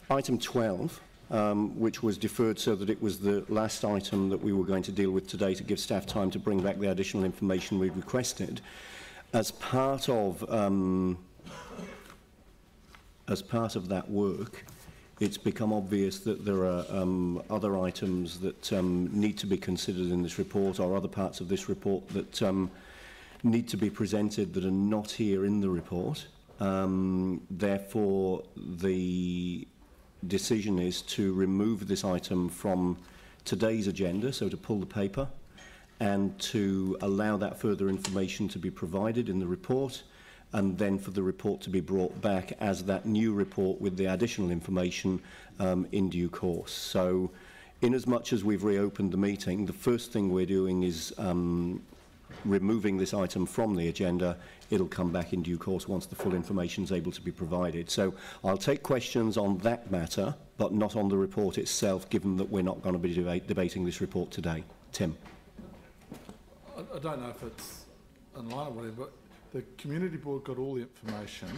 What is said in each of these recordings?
Item 12, which was deferred so that it was the last item that we were going to deal with today to give staff time to bring back the additional information we'd requested. As part of that work, it's become obvious that there are other items that need to be considered in this report, or other parts of this report that need to be presented that are not here in the report. Therefore, the decision is to remove this item from today's agenda, so to pull the paper, and to allow that further information to be provided in the report, and then for the report to be brought back as that new report with the additional information in due course. So, in as much as we've reopened the meeting, the first thing we're doing is removing this item from the agenda. It'll come back in due course once the full information is able to be provided. So I'll take questions on that matter, but not on the report itself, given that we're not going to be debating this report today. Tim. I don't know if it's in line or whatever, but the community board got all the information,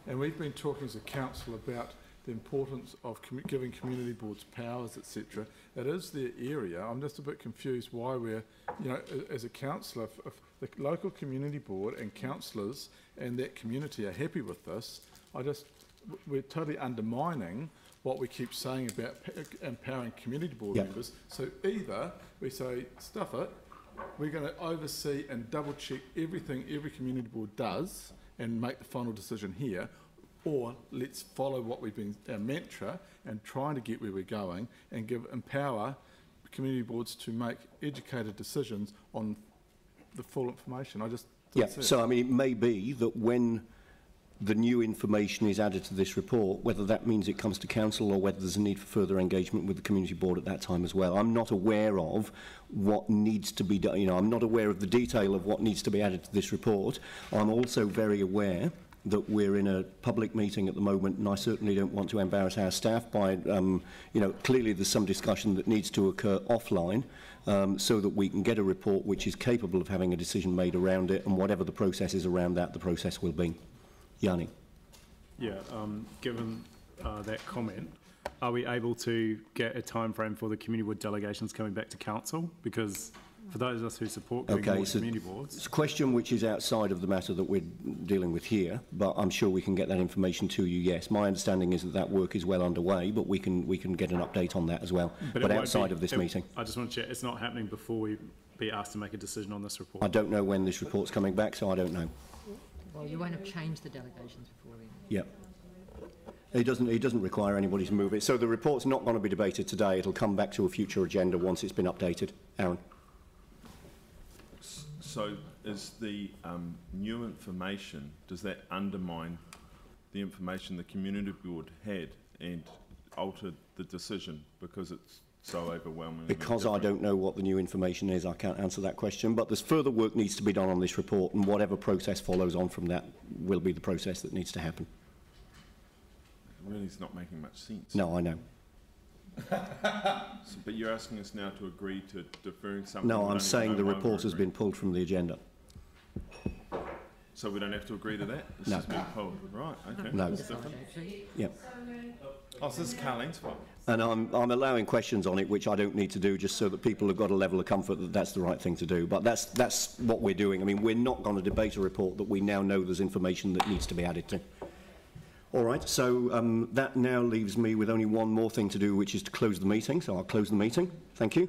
and we've been talking as a council about the importance of giving community boards powers, etc. It is their area. I'm just a bit confused why we're, you know, as a councillor, if the local community board and councillors and that community are happy with this, we're totally undermining what we keep saying about empowering community board members. So either we say, stuff it, we're going to oversee and double check everything every community board does and make the final decision here, or let's follow what we've been, our mantra, and trying to get where we're going and empower community boards to make educated decisions on the full information. So I mean, it may be that when the new information is added to this report, whether that means it comes to council or whether there's a need for further engagement with the community board at that time as well. I'm not aware of what needs to be done. You know, I'm not aware of the detail of what needs to be added to this report. I'm also very aware that we're in a public meeting at the moment, and I certainly don't want to embarrass our staff by, you know, clearly there's some discussion that needs to occur offline so that we can get a report which is capable of having a decision made around it, and whatever the process is around that, the process will be. Yanni. Yeah, given that comment, are we able to get a time frame for the community board delegations coming back to council? Because for those of us who support going more community boards, it's a question which is outside of the matter that we're dealing with here, but I'm sure we can get that information to you. Yes, my understanding is that that work is well underway, but we can get an update on that as well. But outside of this meeting, I just want to check it's not happening before we be asked to make a decision on this report. I don't know when this report's coming back, so I don't know. Well, you won't have changed the delegations before then. Yeah. It doesn't require anybody to move it. So the report's not going to be debated today. It'll come back to a future agenda once it's been updated. Aaron. So is the new information, does that undermine the information the community board had and altered the decision because it's so overwhelming? Because I don't know what the new information is, I can't answer that question, but there's further work needs to be done on this report, and whatever process follows on from that will be the process that needs to happen. It really is not making much sense. No, I know. But you're asking us now to agree to deferring something? No, I'm saying the report has been pulled from the agenda. So we don't have to agree to that? It's No. just been pulled. Right, okay. No. That's different. Yep. Oh, so this is Carlene's fault. And I'm allowing questions on it, which I don't need to do, just so that people have got a level of comfort that that's the right thing to do. But that's what we're doing. I mean, we're not going to debate a report that we now know there's information that needs to be added to. All right, so that now leaves me with only one more thing to do, which is to close the meeting. So I'll close the meeting. Thank you.